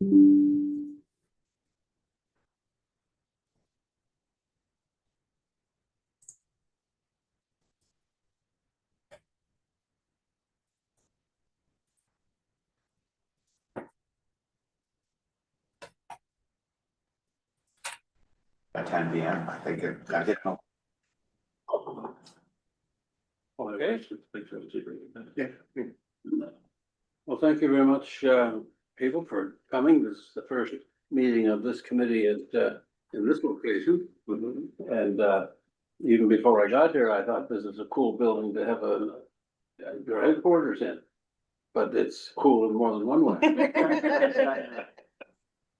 At 10 p.m. I think I did know. Okay. Yeah. Well, thank you very much, people, for coming. This is the first meeting of this committee in this location. And, even before I got here, I thought this is a cool building to have your headquarters in. But it's cool in more than one way.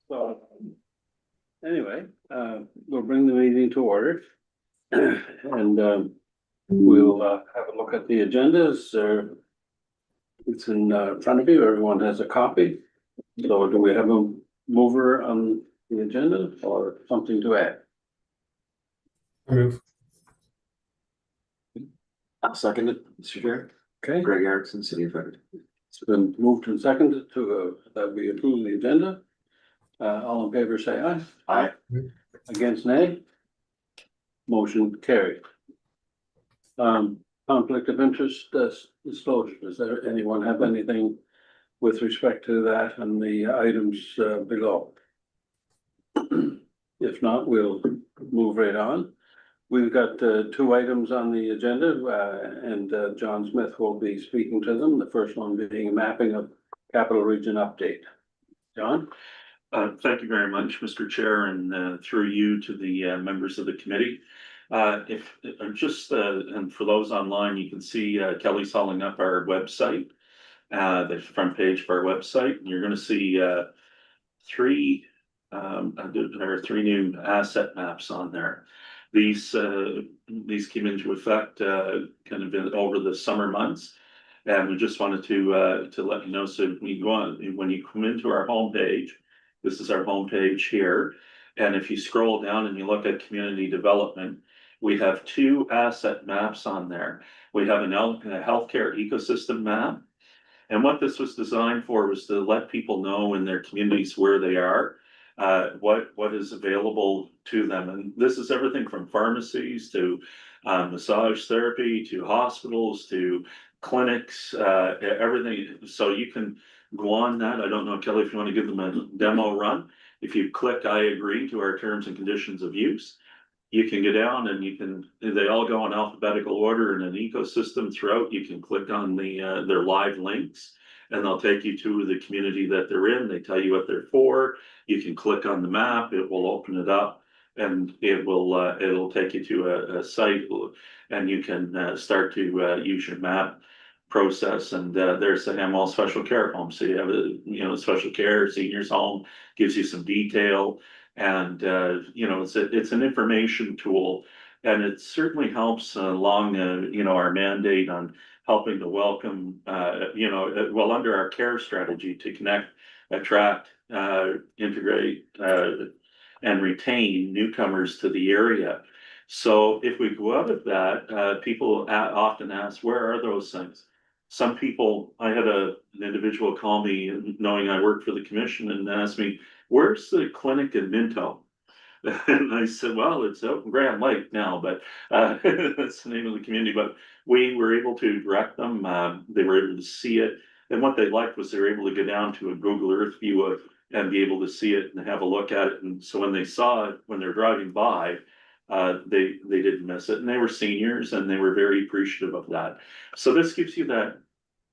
So, anyway, we'll bring the meeting to order. And, we'll, have a look at the agendas. It's in front of you. Everyone has a copy. So do we have a mover on the agenda or something to add? Move. I'll second it, Mr. Chair. Okay, Greg Erickson, City of Frederick. it's been moved and seconded to, that we approve the agenda. All in favor, say aye. Aye. Against, nay. Motion carried. Conflict of interest disclosure. Does there anyone have anything with respect to that and the items below? If not, we'll move right on. We've got two items on the agenda, and John Smith will be speaking to them. The first one being mapping of Capital Region update. John? Thank you very much, Mr. Chair, and through you to the members of the committee. If just and for those online, you can see Kelly's hauling up our website, the front page of our website, and you're going to see three new asset maps on there. These came into effect kind of over the summer months, and we just wanted to let you know. So we go on when you come into our homepage. This is our homepage here, and if you scroll down and you look at community development, we have two asset maps on there. We have a healthcare ecosystem map, and what this was designed for was to let people know in their communities where they are. What is available to them, and this is everything from pharmacies to massage therapy to hospitals to clinics, everything. So you can go on that. I don't know, Kelly, if you want to give them a demo run. If you click I agree to our terms and conditions of use, you can go down and they all go in alphabetical order in an ecosystem throughout. You can click on their live links, and they'll take you to the community that they're in. They tell you what they're for. You can click on the map, it will open it up, and it'll take you to a site, and you can start to use your map process. And there's the Hamwell Special Care Home. So you have a special care seniors home, gives you some detail, and it's an information tool, and it certainly helps along our mandate on helping to welcome, under our care strategy to connect, attract, integrate, and retain newcomers to the area. So if we go out of that, people often ask, where are those things? Some people, I had an individual call me knowing I worked for the commission and asked me, where's the clinic in Minto? And I said, well, it's out in Grand Lake now, but that's the name of the community. But we were able to direct them. They were able to see it. And what they liked was they were able to go down to a Google Earth view and be able to see it and have a look at it. And so when they saw it, when they're driving by, they didn't miss it. And they were seniors and they were very appreciative of that. So this gives you that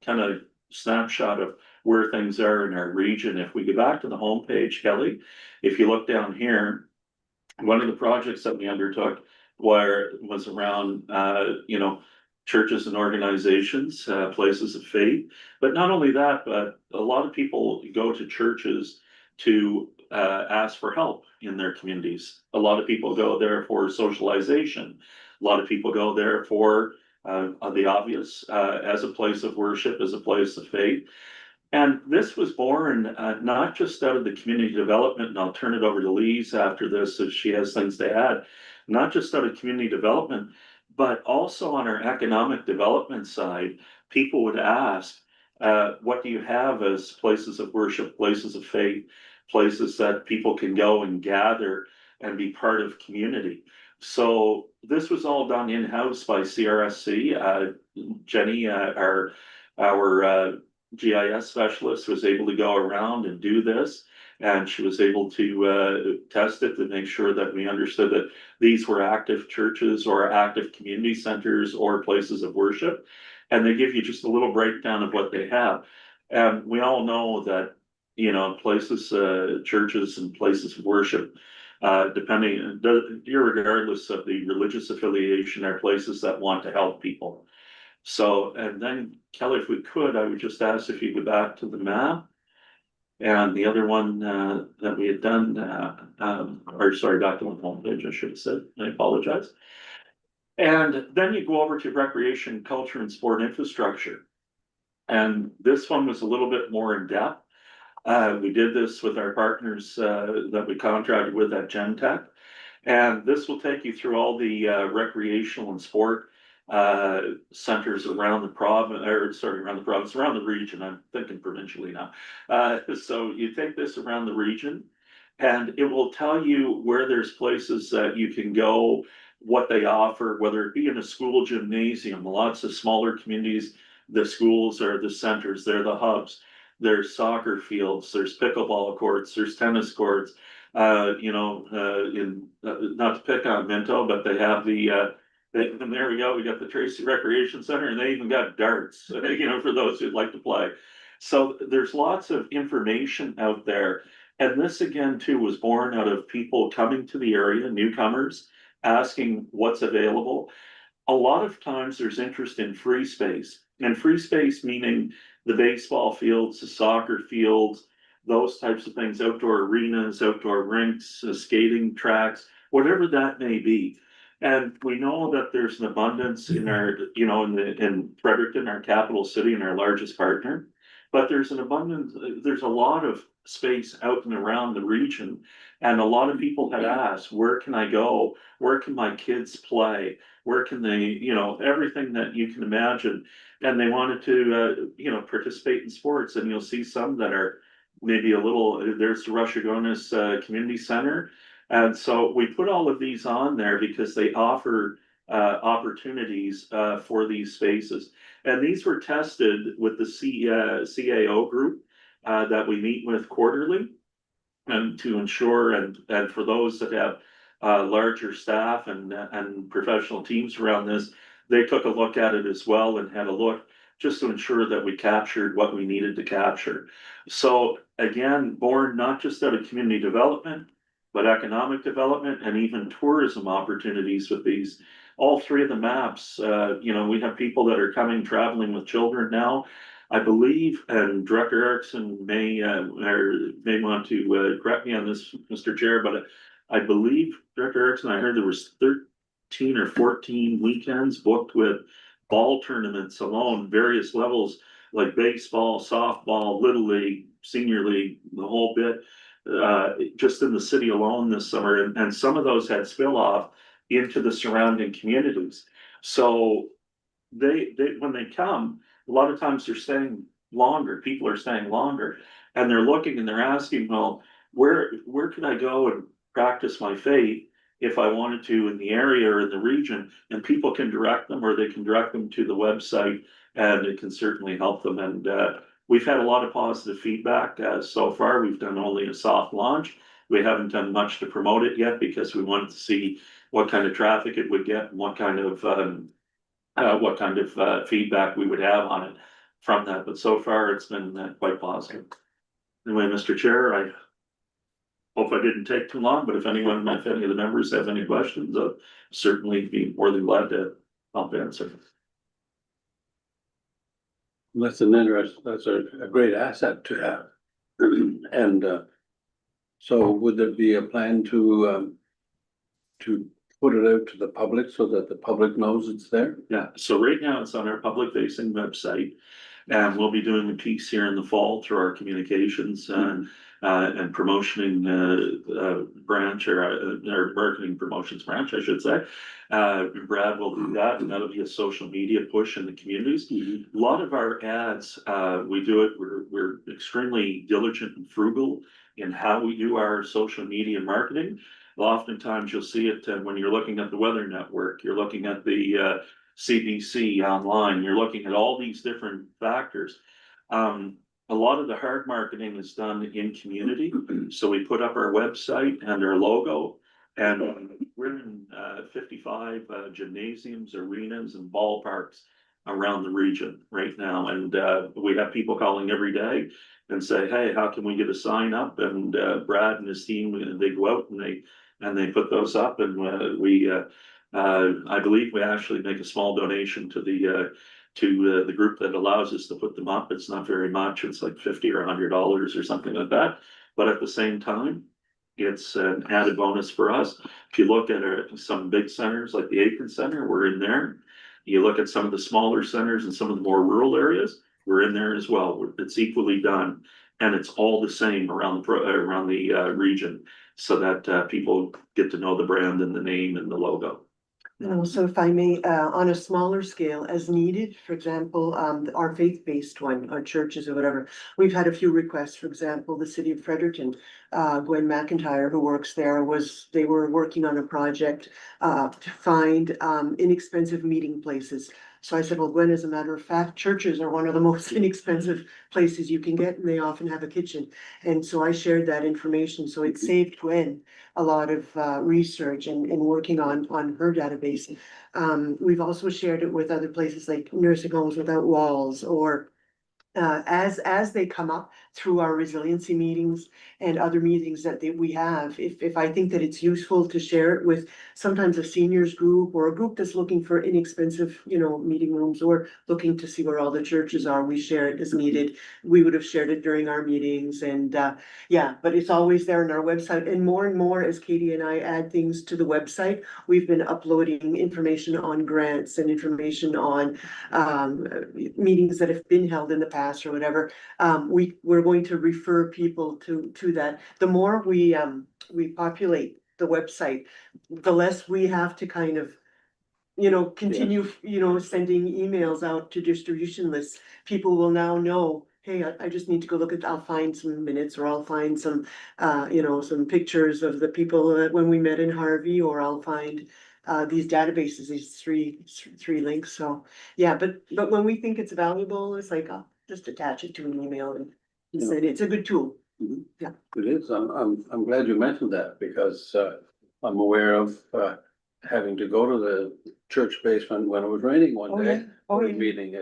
kind of snapshot of where things are in our region. If we go back to the homepage, Kelly, if you look down here, one of the projects that we undertook was around, churches and organizations, places of faith. But not only that, but a lot of people go to churches to ask for help in their communities. A lot of people go there for socialization. A lot of people go there for the obvious, as a place of worship, as a place of faith. And this was born not just out of the community development, and I'll turn it over to Lise after this if she has things to add, not just out of community development, but also on our economic development side. People would ask, what do you have as places of worship, places of faith? places that people can go and gather and be part of community. So this was all done in-house by CRSC. Jenny, our GIS specialist, was able to go around and do this. And she was able to test it to make sure that we understood that these were active churches or active community centers or places of worship. And they give you just a little breakdown of what they have. And we all know that, you know, places, churches and places of worship, depending, irregardless of the religious affiliation, are places that want to help people. So, and then Kelly, if we could, I would just ask if you go back to the map. And the other one that we had done, or sorry, document homepage, I should have said, I apologize. And then you go over to recreation, culture, and sport infrastructure. And this one was a little bit more in depth. We did this with our partners that we contracted with at Gentech. And this will take you through all the recreational and sport centers around the province, or sorry, around the province, around the region. I'm thinking provincially now. So you take this around the region, and it will tell you where there's places that you can go, what they offer, whether it be in a school gymnasium. Lots of smaller communities, the schools are the centers, they're the hubs. There's soccer fields, there's pickleball courts, there's tennis courts. You know, not to pick on Minto, but they have and there we go. We got the Tracy Recreation Center, and they even got darts, you know, for those who'd like to play. So there's lots of information out there. And this again, too, was born out of people coming to the area, newcomers, asking what's available. A lot of times there's interest in free space, and free space meaning the baseball fields, the soccer fields, those types of things, outdoor arenas, outdoor rinks, skating tracks, whatever that may be. And we know that there's an abundance in our, you know, in Fredericton, our capital city and our largest partner. But there's an abundance, there's a lot of space out and around the region. And a lot of people had asked, where can I go? Where can my kids play? Where can they, you know, everything that you can imagine. And they wanted to, you know, participate in sports. And you'll see some that are maybe a little, there's the Rushagonis Community Center. And so we put all of these on there because they offer opportunities for these spaces. And these were tested with the CAO group that we meet with quarterly, and to ensure, and for those that have larger staff and professional teams around this, they took a look at it as well and had a look just to ensure that we captured what we needed to capture. So again, born not just out of community development, but economic development and even tourism opportunities with these. All three of the maps, you know, we have people that are coming, traveling with children now. I believe, and Director Erickson may want to correct me on this, Mr. Chair, but I believe, Director Erickson, I heard there was 13 or 14 weekends booked with ball tournaments alone, various levels, like baseball, softball, little league, senior league, the whole bit. Just in the city alone this summer, and some of those had spill off into the surrounding communities. So they when they come, a lot of times they're staying longer. People are staying longer, and they're looking and they're asking, well, where could I go and practice my faith if I wanted to in the area or in the region? And people can direct them, or they can direct them to the website, and it can certainly help them. And we've had a lot of positive feedback so far. We've done only a soft launch. We haven't done much to promote it yet because we wanted to see what kind of traffic it would get and what kind of feedback we would have on it from that. But so far, it's been quite positive. Anyway, Mr. Chair, I hope I didn't take too long, but if any of the members have any questions, I'll certainly be more than glad to help answer. That's a great asset to have. And so would there be a plan to put it out to the public so that the public knows it's there? Yeah, so right now it's on our public facing website. And we'll be doing a piece here in the fall through our communications, and and promotioning branch or marketing promotions branch, I should say. Brad will do that, and that'll be a social media push in the communities. A lot of our ads, we do it, we're extremely diligent and frugal in how we do our social media marketing. Oftentimes you'll see it when you're looking at the Weather Network, you're looking at the CBC online, you're looking at all these different factors. A lot of the hard marketing is done in community. So we put up our website and our logo, and we're in 55 gymnasiums, arenas, and ballparks around the region right now. And we have people calling every day and say, hey, how can we get a sign up? And Brad and his team, they go out and they put those up, and I believe we actually make a small donation to the group that allows us to put them up. It's not very much. It's like $50 or $100 or something like that. But at the same time, it's an added bonus for us. If you look at some big centers like the Aitken Center, we're in there. You look at some of the smaller centers and some of the more rural areas, we're in there as well. It's equally done, and it's all the same around the region, so that people get to know the brand and the name and the logo. And also, if I may, on a smaller scale, as needed, for example, our faith-based one, our churches or whatever, we've had a few requests. For example, the city of Fredericton, Gwen McIntyre, who works there, they were working on a project to find inexpensive meeting places. So I said, well, Gwen, as a matter of fact, churches are one of the most inexpensive places you can get, and they often have a kitchen. And so I shared that information. So it saved Gwen a lot of research and working on her database. We've also shared it with other places like Nursing Homes Without Walls, or as they come up through our resiliency meetings and other meetings that we have, if I think that it's useful to share it with sometimes a seniors group or a group that's looking for inexpensive, meeting rooms, or looking to see where all the churches are, we share it as needed. We would have shared it during our meetings, and but it's always there on our website. And more as Katie and I add things to the website, we've been uploading information on grants and information on meetings that have been held in the past or whatever. We're going to refer people to that. The more we populate the website, the less we have to kind of continue, sending emails out to distribution lists. People will now know, hey, I just need to go I'll find some minutes, or I'll find some, some pictures of the people when we met in Harvey, or I'll find these databases, these three links. So yeah, but when we think it's valuable, it's like, I'll just attach it to an email and said it's a good tool. Yeah, it is. I'm glad you mentioned that, because I'm aware of having to go to the church basement when it was raining one day. Oh, for a yeah. meeting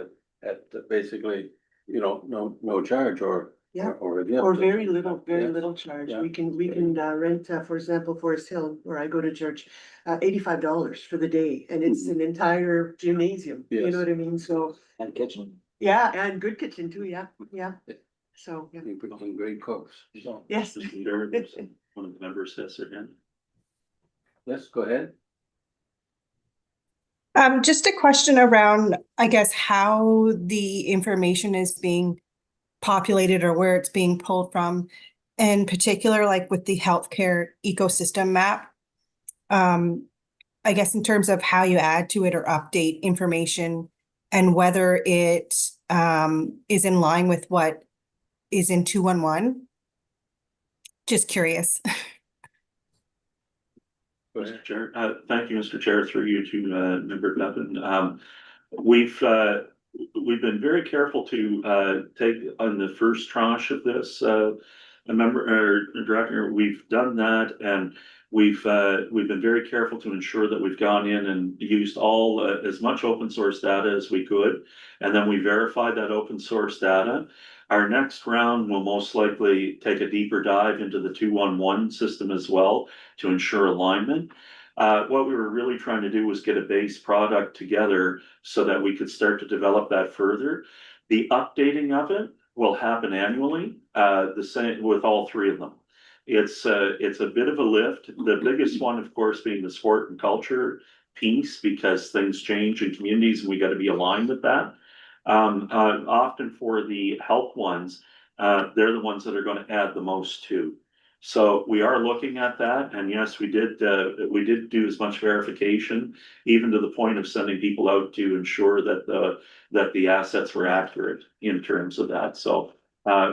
at basically, no charge, or very little charge. Yeah. We can rent, for example, Forest Hill, where I go to church, $85 for the day, and it's an entire gymnasium. You Yes. know what I mean? So, And kitchen. yeah, and good kitchen too. Yeah. So, yeah. You put some great cooks. So, Yes. One of the members has their hand. yes, go ahead. Just a question around, I guess, how the information is being populated or where it's being pulled from, in particular, like with the healthcare ecosystem map. I guess in terms of how you add to it or update information, and whether it is in line with what is in 211. Just curious. Go ahead. Mr. Chair, thank you, Mr. Chair, through you to Member Pepin. We've been very careful to take on the first tranche of this. Director, we've done that, and we've been very careful to ensure that we've gone in and used all as much open source data as we could, and then we verified that open source data. Our next round will most likely take a deeper dive into the 211 system as well to ensure alignment. What we were really trying to do was get a base product together so that we could start to develop that further. The updating of it will happen annually, the same with all three of them. It's a bit of a lift. The biggest one, of course, being the sport and culture piece, because things change in communities and we got to be aligned with that. Often for the health ones, they're the ones that are gonna add the most to. So we are looking at that, and yes, we did do as much verification, even to the point of sending people out to ensure that the assets were accurate in terms of that, so.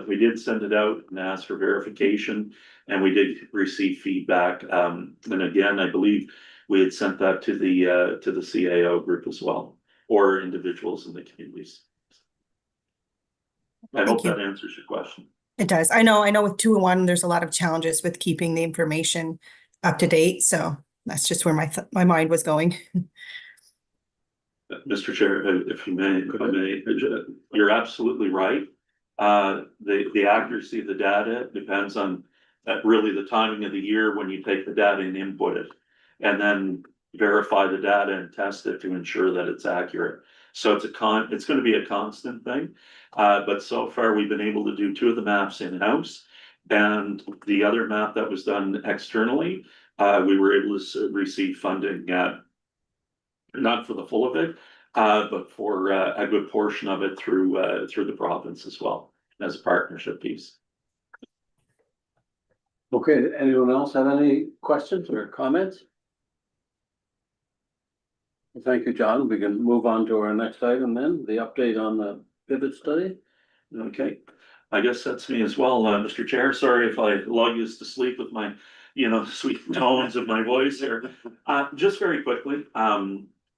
We did send it out and ask for verification, and we did receive feedback, and again, I believe we had sent that to the CAO group as well, or individuals in the communities. I hope Thank that answers your question. It does. I know with 2-in-1, there's a lot of challenges with keeping the information up to date. So that's just where my mind was going. Mr. Chair, if I may, you're absolutely right. The accuracy of the data depends on really the timing of the year when you take the data and input it. And then verify the data and test it to ensure that it's accurate. So it's gonna be a constant thing. But so far we've been able to do 2 of the maps in-house. And the other map that was done externally, we were able to receive funding not for the full of it, but for a good portion of it through the province as well, as a partnership piece. Okay, anyone else have any questions or comments? Well, thank you, John. We can move on to our next item then, the update on the pivot study. Okay, I guess that's me as well, Mr. Chair. Sorry if I lull you to sleep with my, sweet tones of my voice here. Just very quickly,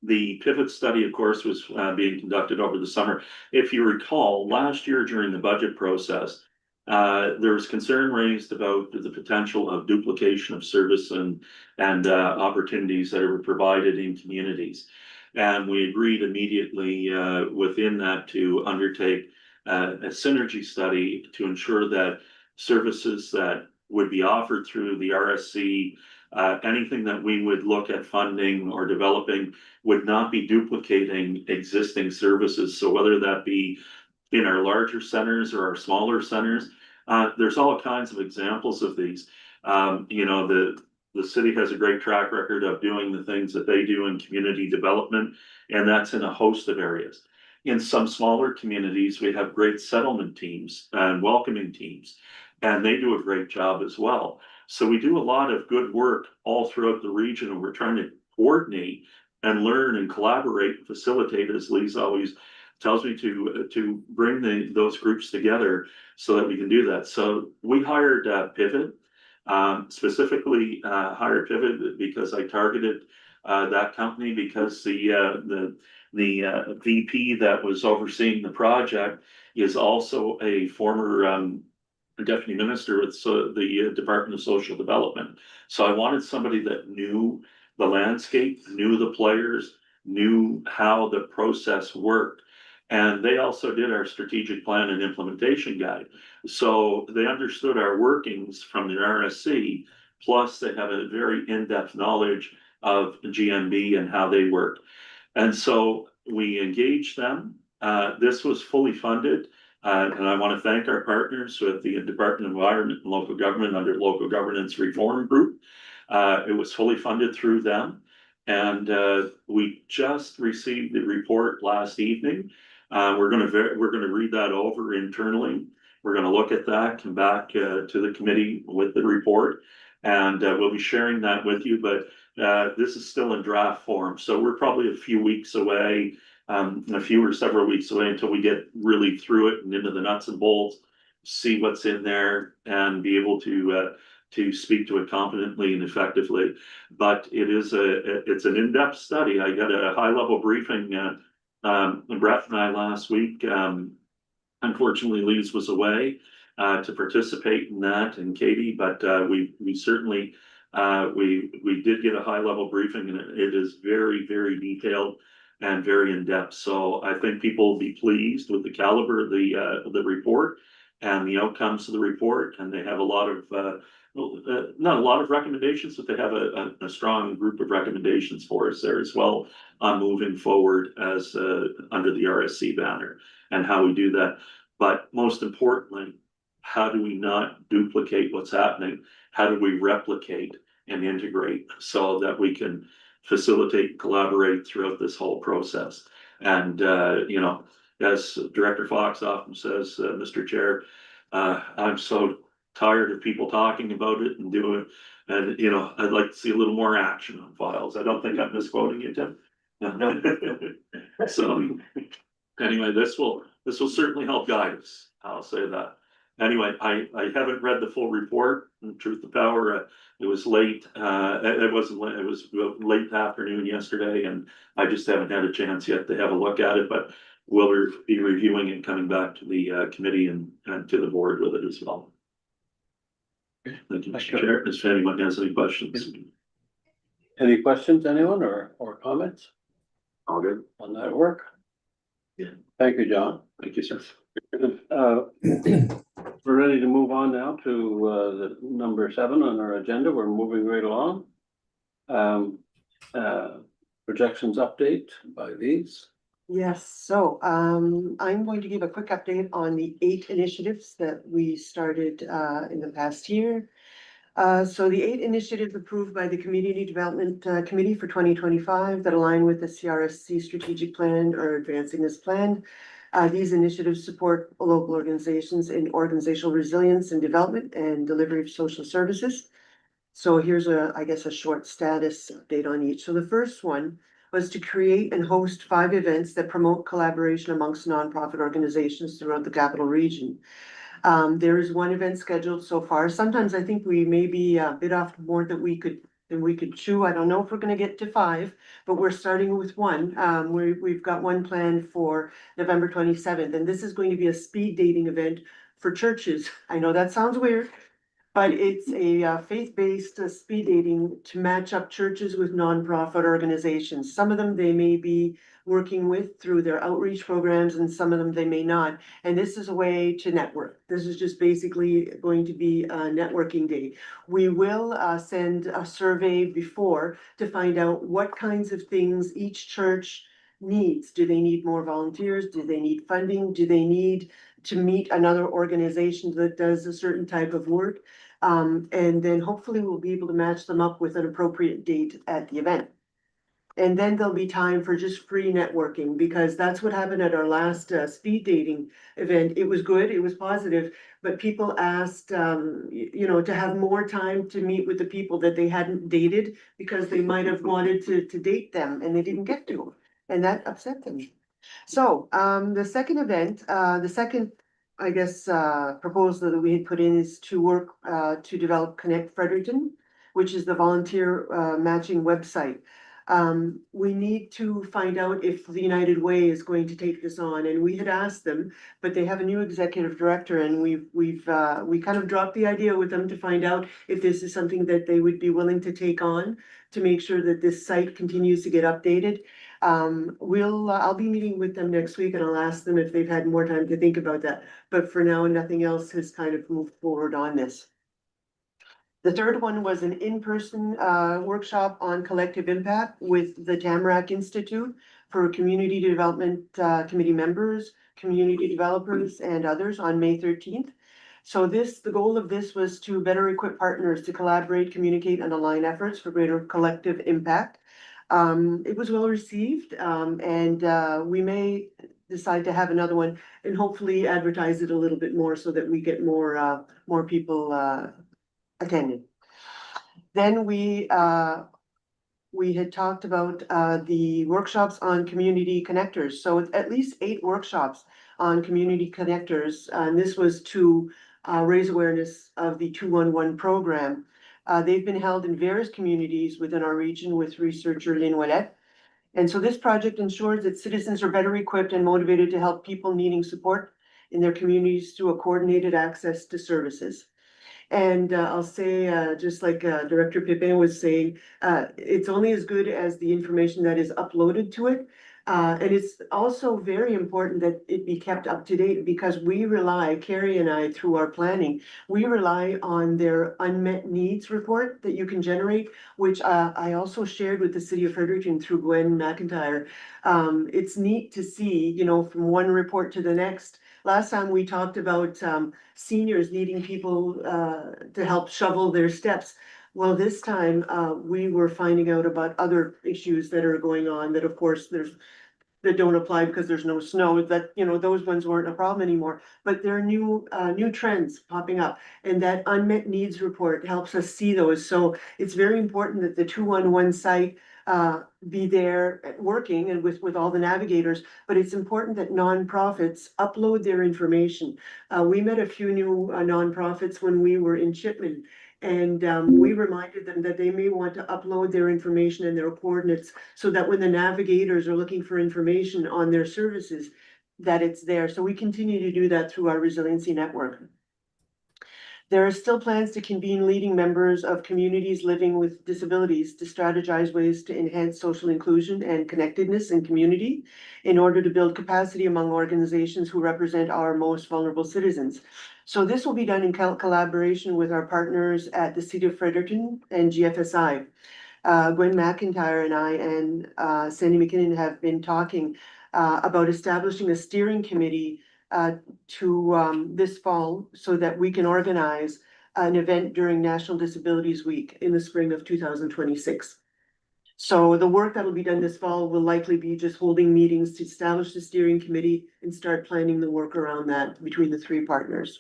the pivot study, of course, was being conducted over the summer. If you recall, last year during the budget process, there was concern raised about the potential of duplication of service and opportunities that are provided in communities. And we agreed immediately within that to undertake a synergy study to ensure that services that would be offered through the RSC, anything that we would look at funding or developing would not be duplicating existing services. So whether that be in our larger centers or our smaller centers, there's all kinds of examples of these. The city has a great track record of doing the things that they do in community development, and that's in a host of areas. In some smaller communities, we have great settlement teams and welcoming teams, and they do a great job as well. So we do a lot of good work all throughout the region, and we're trying to coordinate and learn and collaborate and facilitate, as Lise always tells me to bring those groups together so that we can do that. So we hired Pivot, specifically hired Pivot because I targeted that company because the VP that was overseeing the project is also a former deputy minister with the Department of Social Development. So I wanted somebody that knew the landscape, knew the players, knew how the process worked. And they also did our strategic plan and implementation guide. So they understood our workings from the RSC, plus they have a very in-depth knowledge of GMB and how they work. And so we engaged them. This was fully funded. And I want to thank our partners with the Department of Environment and Local Government under Local Governance Reform Group. It was fully funded through them. And we just received the report last evening. We're gonna read that over internally. We're gonna look at that, come back to the committee with the report, and we'll be sharing that with you. But this is still in draft form, so we're probably a few weeks away, a few or several weeks away until we get really through it and into the nuts and bolts, see what's in there, and be able to speak to it confidently and effectively. But it's an in-depth study. I got a high-level briefing. Brett and I last week, unfortunately, Lise was away to participate in that, and Katie, but we certainly we did get a high-level briefing, and it is very, very detailed and very in-depth. So I think people will be pleased with the caliber of the report and the outcomes of the report, and they have a lot of not a lot of recommendations, but they have a strong group of recommendations for us there as well on moving forward as under the RSC banner and how we do that. But most importantly, how do we not duplicate what's happening? How do we replicate and integrate so that we can facilitate and collaborate throughout this whole process? And as Director Fox often says, Mr. Chair, I'm so tired of people talking about it and doing, and you know, I'd like to see a little more action on files. I don't think I'm misquoting you, Tim. No. So, anyway, this will certainly help guide us, I'll say that. Anyway, I haven't read the full report, in truth to power, it was late, it wasn't late, it was late afternoon yesterday, and I just haven't had a chance yet to have a look at it, but we'll be reviewing and coming back to the committee and to the board with it as well. Thank you, Mr. Chair. If anyone has any questions. Any questions, anyone, or comments All good. on that work? Yeah. Thank you, John. Thank you, sir. We're ready to move on now to the number 7 on our agenda. We're moving right along. Projections update by these. Yes, so I'm going to give a quick update on the 8 initiatives that we started in the past year. So the 8 initiatives approved by the Community Development Committee for 2025 that align with the CRSC strategic plan are advancing as planned. These initiatives support local organizations in organizational resilience and development and delivery of social services. So here's I guess a short status update on each. So the first one was to create and host 5 events that promote collaboration amongst nonprofit organizations throughout the capital region. There is 1 event scheduled so far. Sometimes I think we may be a bit off more than we could chew. I don't know if we're gonna get to 5, but we're starting with 1. We've got 1 planned for November 27th, and this is going to be a speed dating event for churches. I know that sounds weird, but it's a faith-based speed dating to match up churches with nonprofit organizations. Some of them they may be working with through their outreach programs, and some of them they may not. And this is a way to network. This is just basically going to be a networking day. We will send a survey before to find out what kinds of things each church needs. Do they need more volunteers? Do they need funding? Do they need to meet another organization that does a certain type of work? And then hopefully we'll be able to match them up with an appropriate date at the event. And then there'll be time for just free networking, because that's what happened at our last speed dating event. It was good, it was positive, but people asked, you know, to have more time to meet with the people that they hadn't dated, because they might have wanted to date them and they didn't get to, and that upset them. So, the second event, the second, I guess, proposal that we had put in is to work, to develop Connect Fredericton, which is the volunteer, matching website. We need to find out if the United Way is going to take this on, and we had asked them, but they have a new executive director, and we kind of dropped the idea with them to find out if this is something that they would be willing to take on to make sure that this site continues to get updated. I'll be meeting with them next week, and I'll ask them if they've had more time to think about that. But for now, nothing else has kind of moved forward on this. The third one was an in-person workshop on collective impact with the Tamarack Institute for Community Development Committee members, community developers, and others on May 13th. So the goal of this was to better equip partners to collaborate, communicate, and align efforts for greater collective impact. It was well received, and we may decide to have another one and hopefully advertise it a little bit more so that we get more people attended. Then we had talked about the workshops on community connectors. So at least 8 workshops on community connectors, and this was to raise awareness of the 211 program. They've been held in various communities within our region with researcher Lynn Ouellette. And so this project ensures that citizens are better equipped and motivated to help people needing support in their communities through a coordinated access to services. And I'll say, just like Director Pépin was saying, it's only as good as the information that is uploaded to it. And it's also very important that it be kept up to date, because we rely, Carrie and I, through our planning, we rely on their unmet needs report that you can generate, which I also shared with the city of Fredericton through Gwen McIntyre. It's neat to see, you know, from one report to the next. Last time we talked about seniors needing people to help shovel their steps. Well, this time we were finding out about other issues that are going on, that of course there's that don't apply because there's no snow, that, you know, those ones weren't a problem anymore. But there are new trends popping up, and that unmet needs report helps us see those. So it's very important that the 211 site be there working and with all the navigators, but it's important that nonprofits upload their information. We met a few new nonprofits when we were in Chipman, and we reminded them that they may want to upload their information and their coordinates so that when the navigators are looking for information on their services, that it's there. So we continue to do that through our resiliency network. There are still plans to convene leading members of communities living with disabilities to strategize ways to enhance social inclusion and connectedness in community in order to build capacity among organizations who represent our most vulnerable citizens. So this will be done in collaboration with our partners at the City of Fredericton and GFSI. Gwen McIntyre and I and Sandy McKinnon have been talking about establishing a steering committee to this fall so that we can organize an event during National Disabilities Week in the spring of 2026. So the work that will be done this fall will likely be just holding meetings to establish the steering committee and start planning the work around that between the three partners.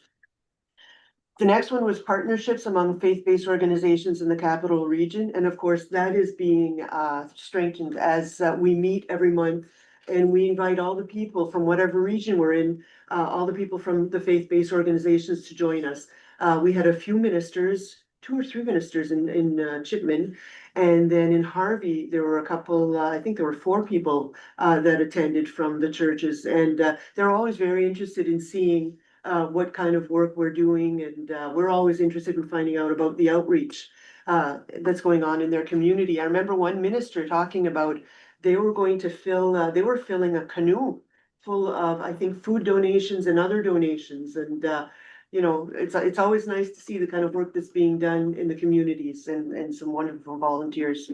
The next one was partnerships among faith-based organizations in the capital region. And of course, that is being strengthened as we meet every month. And we invite all the people from whatever region we're in, all the people from the faith-based organizations to join us. We had a few ministers, 2 or 3 ministers in Chipman. And then in Harvey, there were a couple, I think there were 4 people that attended from the churches. And they're always very interested in seeing what kind of work we're doing. And we're always interested in finding out about the outreach that's going on in their community. I remember one minister talking about they were going to they were filling a canoe full of, I think, food donations and other donations. And, you know, it's always nice to see the kind of work that's being done in the communities and some wonderful volunteers.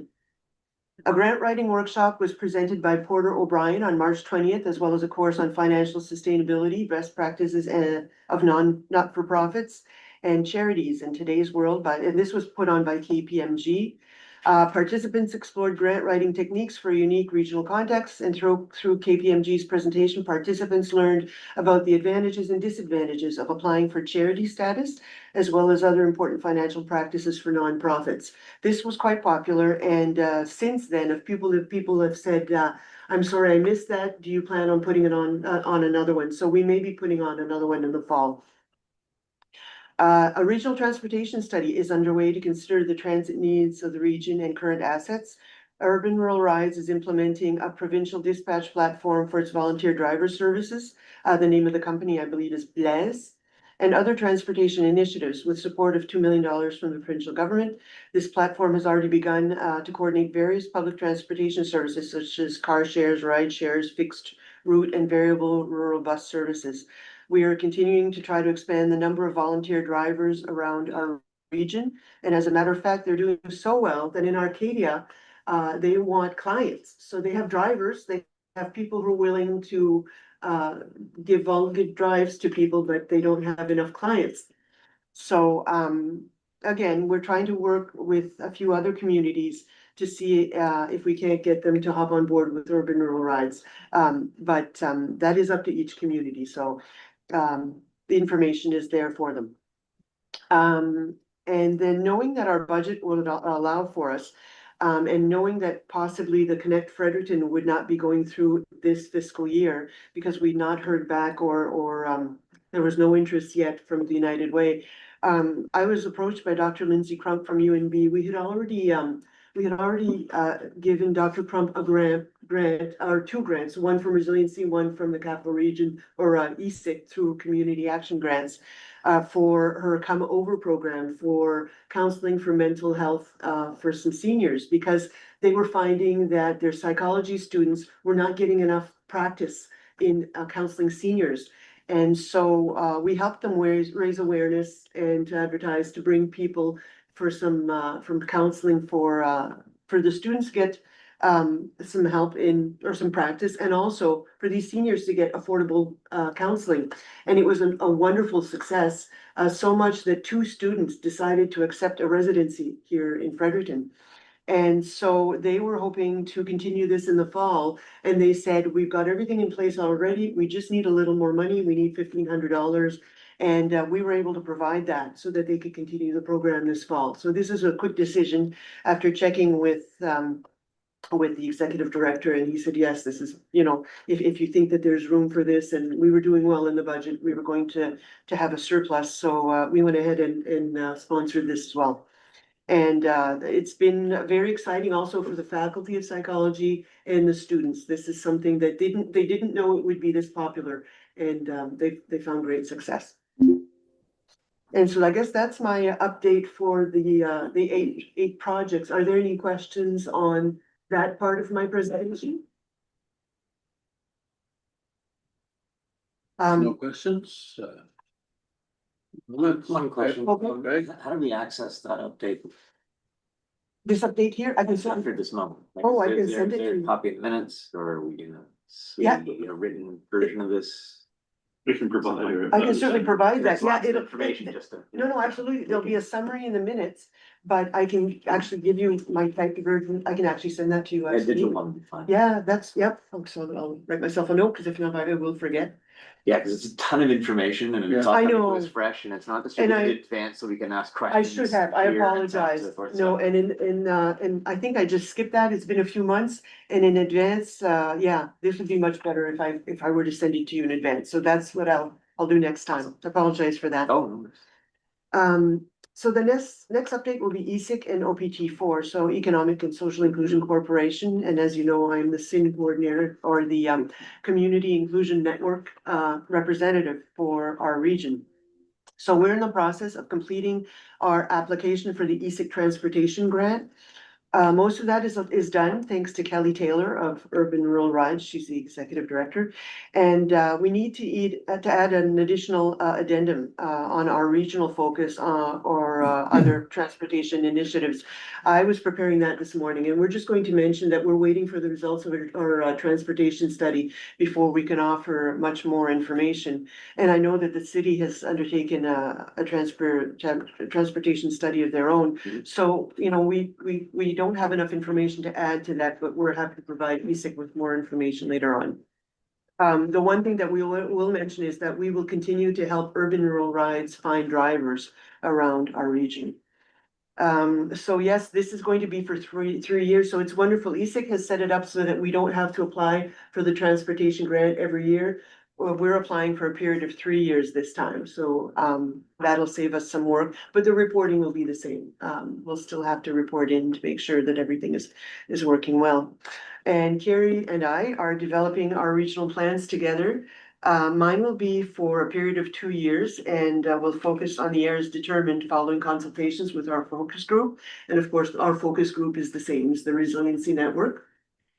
A grant writing workshop was presented by Porter O'Brien on March 20th, as well as a course on financial sustainability, best practices of not-for-profits and charities in today's world. And this was put on by KPMG. Participants explored grant writing techniques for unique regional contexts, and through KPMG's presentation, participants learned about the advantages and disadvantages of applying for charity status, as well as other important financial practices for nonprofits. This was quite popular, and since then, if people have said, I'm sorry, I missed that, do you plan on putting it on another one? So we may be putting on another one in the fall. A regional transportation study is underway to consider the transit needs of the region and current assets. Urban Rural Rides is implementing a provincial dispatch platform for its volunteer driver services. The name of the company, I believe, is Blaise, and other transportation initiatives with support of $2 million from the provincial government. This platform has already begun to coordinate various public transportation services such as car shares, ride shares, fixed route, and variable rural bus services. We are continuing to try to expand the number of volunteer drivers around our region. And as a matter of fact, they're doing so well that in Arcadia, they want clients. So they have drivers, they have people who are willing to give drives to people, but they don't have enough clients. So again, we're trying to work with a few other communities to see if we can't get them to hop on board with Urban Rural Rides. But that is up to each community. So the information is there for them. And then knowing that our budget will allow for us, and knowing that possibly the Connect Fredericton would not be going through this fiscal year because we'd not heard back or there was no interest yet from the United Way. I was approached by Dr. Lindsay Crump from UNB. We had already given Dr. Crump a grant or 2 grants, one from Resiliency, one from the Capital Region or ESIC through Community Action Grants for her Come Over program for counseling for mental health for some seniors, because they were finding that their psychology students were not getting enough practice in counseling seniors. And so we helped them raise awareness and to advertise to bring people for some from counseling for the students to get some help in or some practice, and also for these seniors to get affordable counseling. And it was a wonderful success, so much that 2 students decided to accept a residency here in Fredericton. And so they were hoping to continue this in the fall, and they said, we've got everything in place already, we just need a little more money, we need $1,500. And we were able to provide that so that they could continue the program this fall. So this is a quick decision after checking with the executive director, and he said, yes, this is, if you think that there's room for this, and we were doing well in the budget, we were going to have a surplus, so we went ahead and sponsored this as well. And it's been very exciting also for the faculty of psychology and the students. This is something that they didn't know it would be this popular, and they found great success. And so I guess that's my update for the eight projects. Are there any questions on that part of my presentation? No questions? One question. Okay. How do we access that update This update here, I can send after this moment? Like, Oh, I is can there- send is it there to a you. Copy of minutes, or are we gonna see Yeah. a written version of this? We can provide. I can certainly provide that, That's yeah, lots of it'll. information just to. No, absolutely, there'll be a summary in the minutes, but I can actually give you my typed version, I can actually send that to you. A as digital email. one would be fine. Yeah, yep, so I'll write myself a note, because if not, I will forget. Yeah, because it's a ton of information and it's Yeah. all I coming to know. us fresh and it's not And distributed I- in advance, so we can ask I questions. should have, I here and so on and so apologize, forth, no, so- and and I think I just skipped that, it's been a few months, and in advance, yeah, this would be much better if I were to send it to you in advance, so that's what I'll do next time, apologize for that. Oh, no. So the next update will be ESIC and OPT4, so Economic and Social Inclusion Corporation, and as you know, I'm the SIN coordinator, or the Community Inclusion Network representative for our region. So we're in the process of completing our application for the ESIC transportation grant. Most of that is done, thanks to Kelly Taylor of Urban Rural Rides. She's the executive director. And we need to add an additional addendum on our regional focus or other transportation initiatives. I was preparing that this morning, and we're just going to mention that we're waiting for the results of our transportation study before we can offer much more information. And I know that the city has undertaken a transportation study of their own. So, we don't have enough information to add to that, but we're happy to provide ESIC with more information later on. The one thing that we will mention is that we will continue to help Urban Rural Rides find drivers around our region. So yes, this is going to be for three years, so it's wonderful. ESIC has set it up so that we don't have to apply for the transportation grant every year. Well, we're applying for a period of 3 years this time, so that'll save us some work, but the reporting will be the same. We'll still have to report in to make sure that everything is working well. And Carrie and I are developing our regional plans together. Mine will be for a period of 2 years, and we'll focus on the areas determined following consultations with our focus group. And of course, our focus group is the same as the Resiliency Network.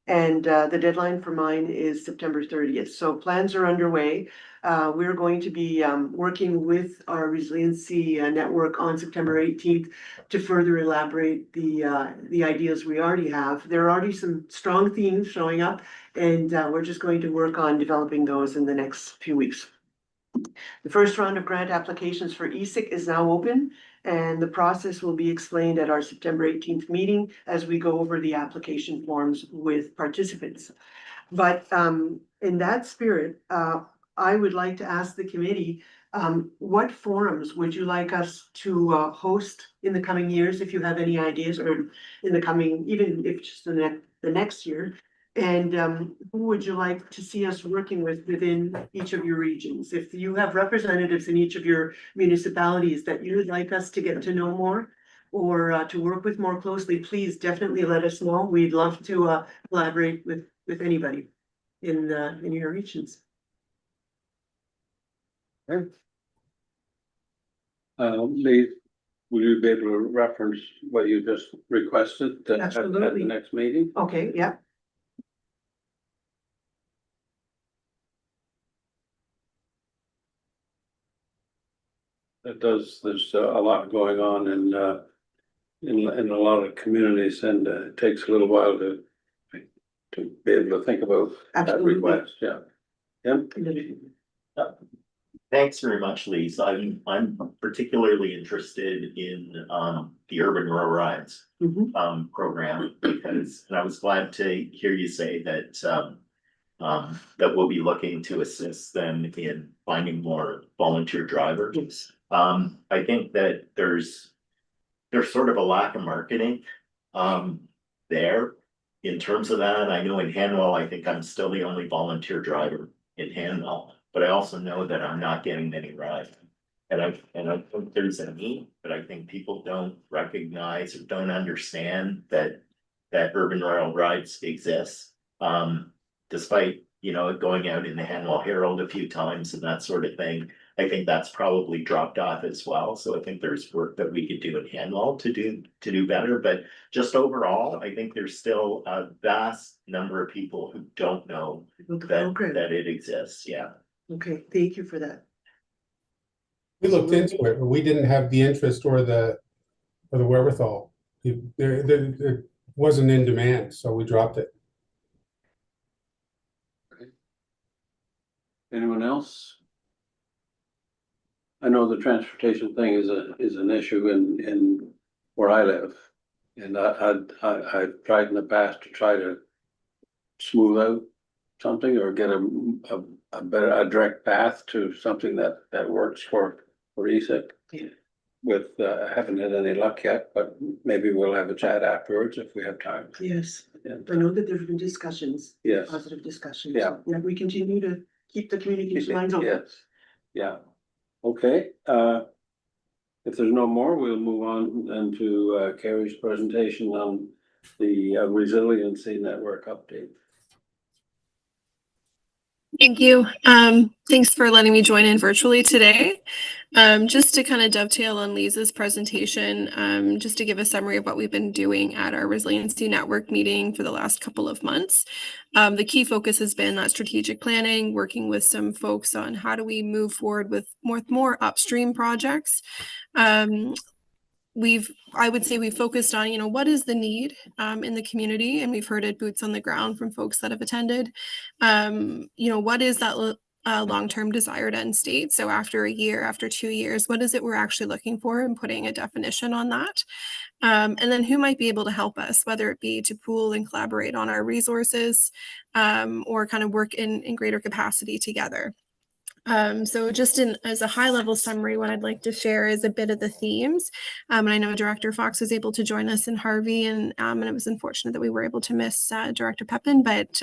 And the deadline for mine is September 30th. So plans are underway. We're going to be working with our Resiliency Network on September 18th to further elaborate the ideas we already have. There are already some strong themes showing up, and we're just going to work on developing those in the next few weeks. The first round of grant applications for ESIC is now open, and the process will be explained at our September 18th meeting as we go over the application forms with participants. But in that spirit, I would like to ask the committee, what forums would you like us to host in the coming years, if you have any ideas, or in the coming, even if just the next year? And who would you like to see us working with within each of your regions? If you have representatives in each of your municipalities that you would like us to get to know more or to work with more closely, please definitely let us know. We'd love to collaborate with anybody in your regions. Lee, will you be able to reference what you just requested at the Absolutely. next meeting? Okay, yeah. There's a lot going on in a lot of communities, and it takes a little while to be able to think about that Absolutely. request, yeah. Yeah, Thanks very much, Lise. I'm particularly interested in the Urban Rural Rides Mhm. program because, and I was glad to hear you say that that we'll be looking to assist them in finding more volunteer drivers. Yes. I think that there's sort of a lack of marketing there in terms of that. I know in Hanwell, I think I'm still the only volunteer driver in Hanwell, but I also know that I'm not getting many rides. And I think there's a need, but I think people don't recognize or don't understand that urban rural rides exists. Despite, you know, going out in the Hanwell Herald a few times and that sort of thing, I think that's probably dropped off as well. So I think there's work that we could do in Hanwell to do better, but just overall, I think there's still a vast number of people who don't know About the program. that it exists. Yeah. Okay, thank you for that. We looked into it, but we didn't have the interest or the wherewithal. It wasn't in demand, so we dropped it. Anyone else? I know the transportation thing is an issue in where I live. And I've tried in the past to try to smooth out something or get a better, direct path to something that works for ESIC. Yeah. With, haven't had any luck yet, but maybe we'll have a chat afterwards if we have time. Yes, Yeah. I know that there's been discussions. Yes. Positive discussions. Yeah. Yeah, we continue to keep the communication lines open. Yes, yeah, okay, if there's no more, we'll move on then to Carrie's presentation on the resiliency network update. Thank you. Thanks for letting me join in virtually today. Just to kind of dovetail on Lisa's presentation, just to give a summary of what we've been doing at our Resiliency Network meeting for the last couple of months. The key focus has been that strategic planning, working with some folks on how do we move forward with more upstream projects. I would say we've focused on, what is the need in the community, and we've heard it boots on the ground from folks that have attended. What is that long-term desired end state? So after a year, after 2 years, what is it we're actually looking for, and putting a definition on that? And then who might be able to help us, whether it be to pool and collaborate on our resources, or kind of work in greater capacity together. So just as a high level summary, what I'd like to share is a bit of the themes. And I know Director Fox was able to join us in Harvey, and it was unfortunate that we were able to miss Director Pepin, but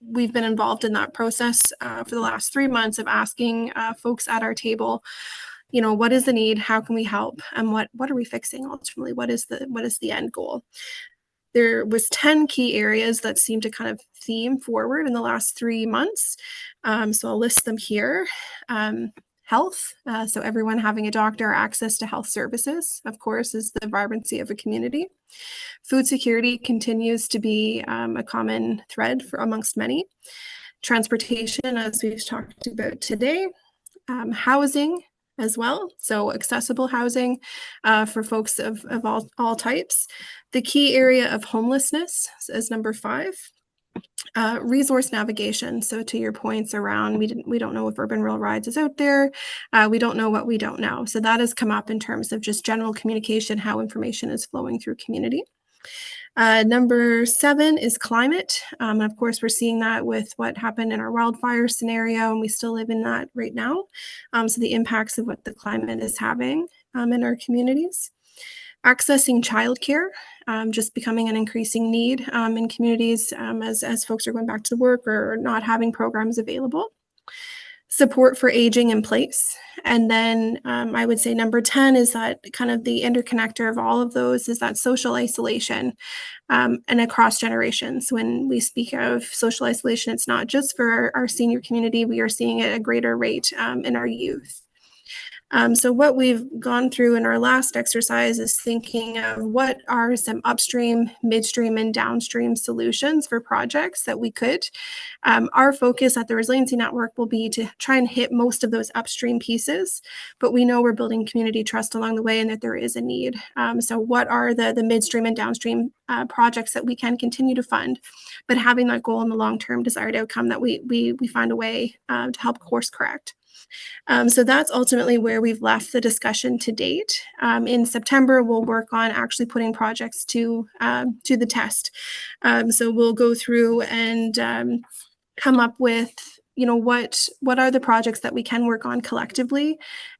we've been involved in that process for the last 3 months of asking folks at our table, what is the need? How can we help? And what are we fixing ultimately? What is the end goal? There was 10 key areas that seemed to kind of theme forward in the last 3 months. So I'll list them here. Health, so everyone having a doctor or access to health services, of course, is the vibrancy of a community. Food security continues to be a common thread amongst many. Transportation, as we've talked about today. Housing as well, so accessible housing for folks of all types. The key area of homelessness is number 5. Resource navigation. So to your points around, we don't know if Urban Rural Rides is out there. We don't know what we don't know. So that has come up in terms of just general communication, how information is flowing through community. Number 7 is climate. And of course, we're seeing that with what happened in our wildfire scenario, and we still live in that right now. So the impacts of what the climate is having in our communities. Accessing childcare, just becoming an increasing need in communities as folks are going back to work or not having programs available. Support for aging in place. And then I would say number 10 is that kind of the interconnector of all of those is that social isolation and across generations. When we speak of social isolation, it's not just for our senior community, we are seeing it at a greater rate in our youth. So what we've gone through in our last exercise is thinking of what are some upstream, midstream, and downstream solutions for projects that we could. Our focus at the Resiliency Network will be to try and hit most of those upstream pieces, but we know we're building community trust along the way and that there is a need. So what are the midstream and downstream projects that we can continue to fund, but having that goal in the long-term desired outcome that we find a way to help course correct. So that's ultimately where we've left the discussion to date. In September, we'll work on actually putting projects to the test. So we'll go through and come up with, you know, what are the projects that we can work on collectively.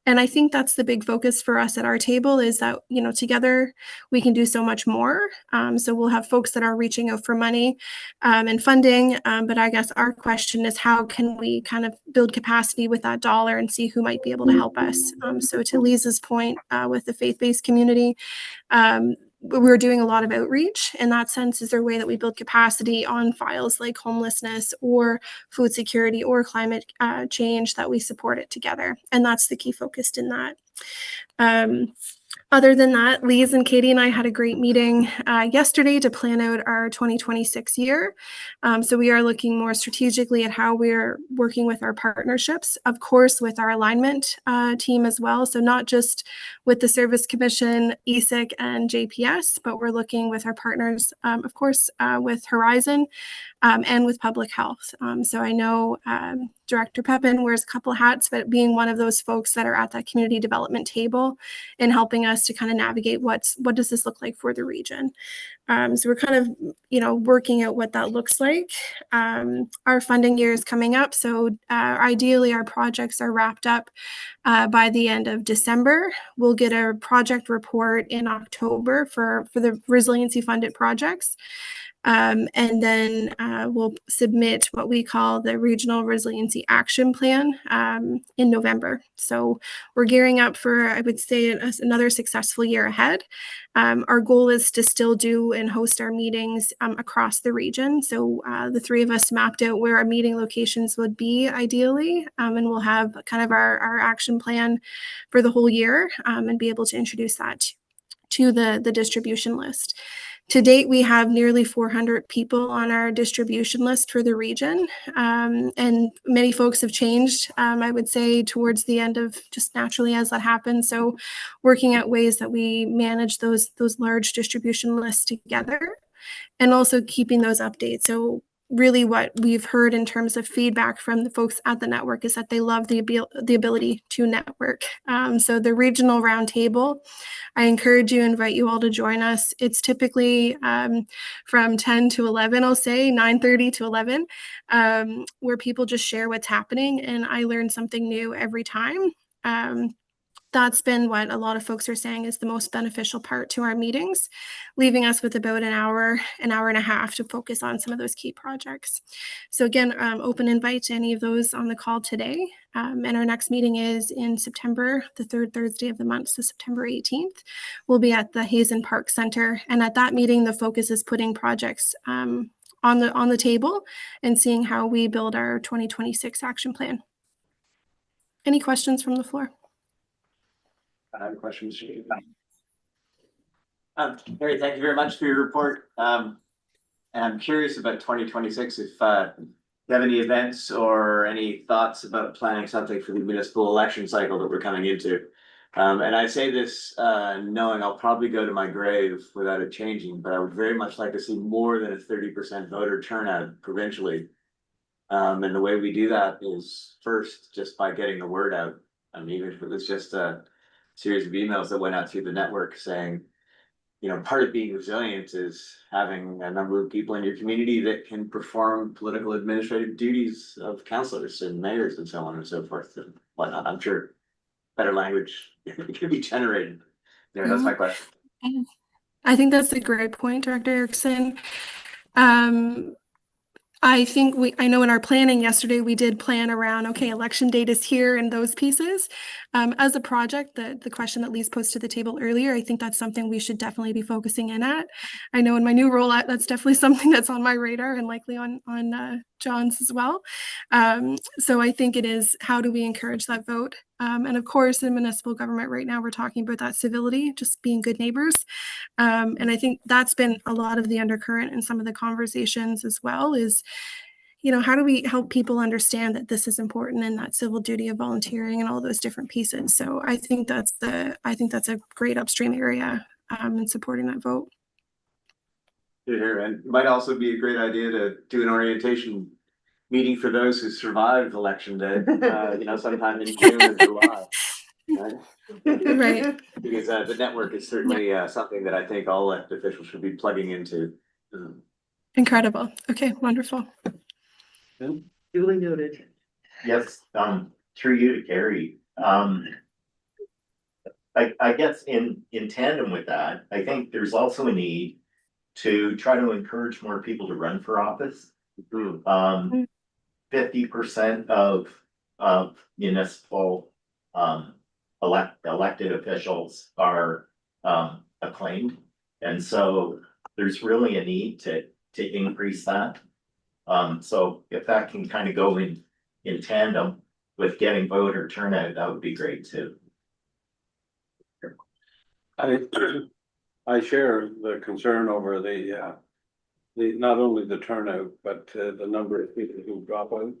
And I think that's the big focus for us at our table, is that, you know, together we can do so much more. So we'll have folks that are reaching out for money and funding. But I guess our question is, how can we kind of build capacity with that dollar and see who might be able to help us? So to Lisa's point, with the faith-based community, we're doing a lot of outreach in that sense. Is there a way that we build capacity on files like homelessness or food security or climate change, that we support it together? And that's the key focus in that. Other than that, Lise and Katie and I had a great meeting yesterday to plan out our 2026 year. So we are looking more strategically at how we're working with our partnerships, of course, with our alignment team as well. So not just with the Service Commission, ESIC, and JPS, but we're looking with our partners, of course, with Horizon and with public health. So I know Director Pepin wears a couple of hats, but being one of those folks that are at that community development table and helping us to kind of navigate what does this look like for the region. So we're kind of, you know, working out what that looks like. Our funding year is coming up, so ideally our projects are wrapped up by the end of December. We'll get a project report in October for the resiliency funded projects. And then we'll submit what we call the Regional Resiliency Action Plan in November. So we're gearing up for, I would say, another successful year ahead. Our goal is to still do and host our meetings across the region. So the three of us mapped out where our meeting locations would be ideally, and we'll have kind of our action plan for the whole year and be able to introduce that to the distribution list. To date, we have nearly 400 people on our distribution list for the region, and many folks have changed, I would say, towards the end of just naturally as that happens. So working out ways that we manage those large distribution lists together, and also keeping those updates. So really what we've heard in terms of feedback from the folks at the network is that they love the ability to network. So the regional roundtable, I encourage you, invite you all to join us. It's typically from 10 to 11, I'll say 9:30 to 11, where people just share what's happening, and I learn something new every time. That's been what a lot of folks are saying is the most beneficial part to our meetings, leaving us with about an hour and a half to focus on some of those key projects. So again, open invite to any of those on the call today. And our next meeting is in September, the third Thursday of the month, so September 18th. We'll be at the Hazen Park Center. And at that meeting, the focus is putting projects on the table and seeing how we build our 2026 action plan. Any questions from the floor? I have a question, Mr. Chair. Harry, thank you very much for your report. And I'm curious about 2026, if you have any events or any thoughts about planning something for the municipal election cycle that we're coming into. And I say this knowing I'll probably go to my grave without it changing, but I would very much like to see more than a 30% voter turnout provincially. And the way we do that is first just by getting the word out. I mean, even if it was just a series of emails that went out through the network saying, you know, part of being resilient is having a number of people in your community that can perform political administrative duties of councillors and mayors and so on and so forth and whatnot. I'm sure better language can be generated. Yeah, that's my question. I think that's a great point, Director Erickson. I know in our planning yesterday, we did plan around, okay, election date is here and those pieces. As a project, the question that Lise posed to the table earlier, I think that's something we should definitely be focusing in at. I know in my new role, that's definitely something that's on my radar and likely on John's as well. So I think it is, how do we encourage that vote? And of course, in municipal government right now, we're talking about that civility, just being good neighbors. And I think that's been a lot of the undercurrent in some of the conversations as well is, you know, how do we help people understand that this is important and that civil duty of volunteering and all those different pieces. So I think that's a great upstream area in supporting that vote. Here, and it might also be a great idea to do an orientation meeting for those who survived election day, sometime in June or July. Right? Right. Because the network is certainly something that I think all elected officials should be plugging into. Incredible. Okay, wonderful. Duly noted. Yes, through you to Gary, I guess in tandem with that, I think there's also a need to try to encourage more people to run for office. 50% of municipal, elected officials are, acclaimed. And so there's really a need to increase that. So if that can kind of go in tandem with getting voter turnout, that would be great too. I share the concern over the not only the turnout, but the number of people who drop out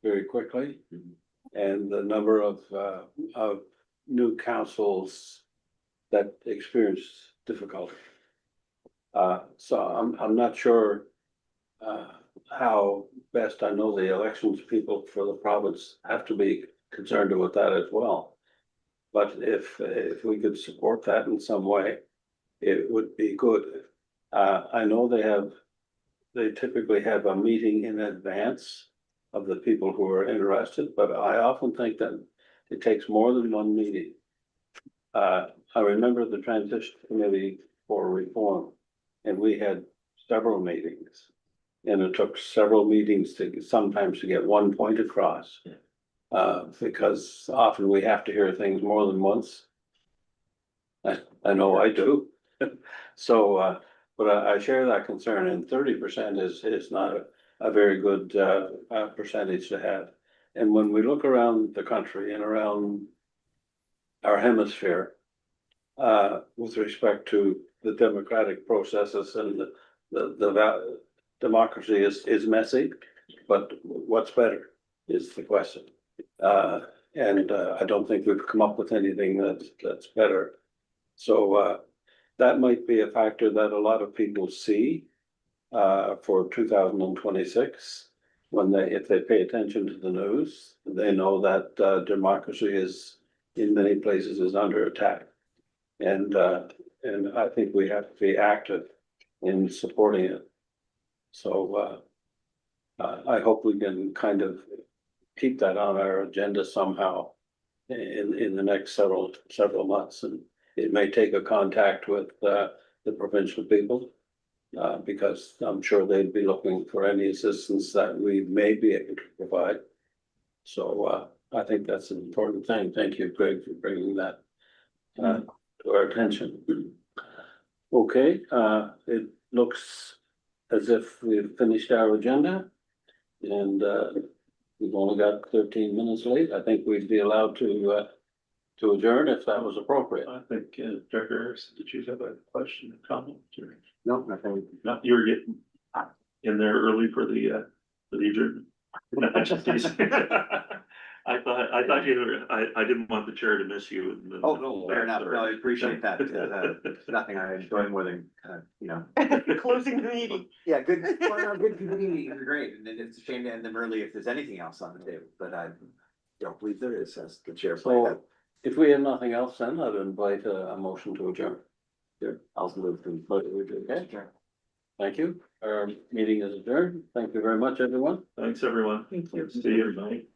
very quickly. And the number of new councils that experience difficulty. So I'm not sure how best. I know the elections people for the province have to be concerned about that as well. But if we could support that in some way, it would be good. I know they typically have a meeting in advance of the people who are interested, but I often think that it takes more than one meeting. I remember the transition committee for reform, and we had several meetings. And it took several meetings to sometimes to get one point across. Because often we have to hear things more than once. I know I do. So, but I share that concern, and 30% is not a very good percentage to have. And when we look around the country and around our hemisphere, with respect to the democratic processes and the democracy is messy, but what's better is the question. And I don't think we've come up with anything that's better. So that might be a factor that a lot of people see for 2026. If they pay attention to the news, they know that democracy is in many places is under attack. And I think we have to be active in supporting it. So I hope we can kind of keep that on our agenda somehow in the next several months. And it may take a contact with the provincial people, because I'm sure they'd be looking for any assistance that we may be able to provide. So I think that's an important thing. Thank you, Greg, for bringing that to our attention. Okay, it looks as if we've finished our agenda, and we've only got 13 minutes late. I think we'd be allowed to adjourn if that was appropriate. I think, Director Harris, did you have a question or comment? No, nothing. No, you were getting in there early for the adjournment. I thought you were, I didn't want the chair to miss you. Oh, no, fair enough. No, I appreciate that. There's nothing I enjoy more than, Closing the meeting. Yeah, good, good community meetings are great. And then it's a shame to end them early if there's anything else on the table, but I don't believe there is, as the chair pointed So out. if we have nothing else, then I'd invite a motion to adjourn. Sure. I'll move to. Okay. Thank you. Our meeting is adjourned. Thank you very much, everyone. Thanks, everyone. Thank you. See you, everybody.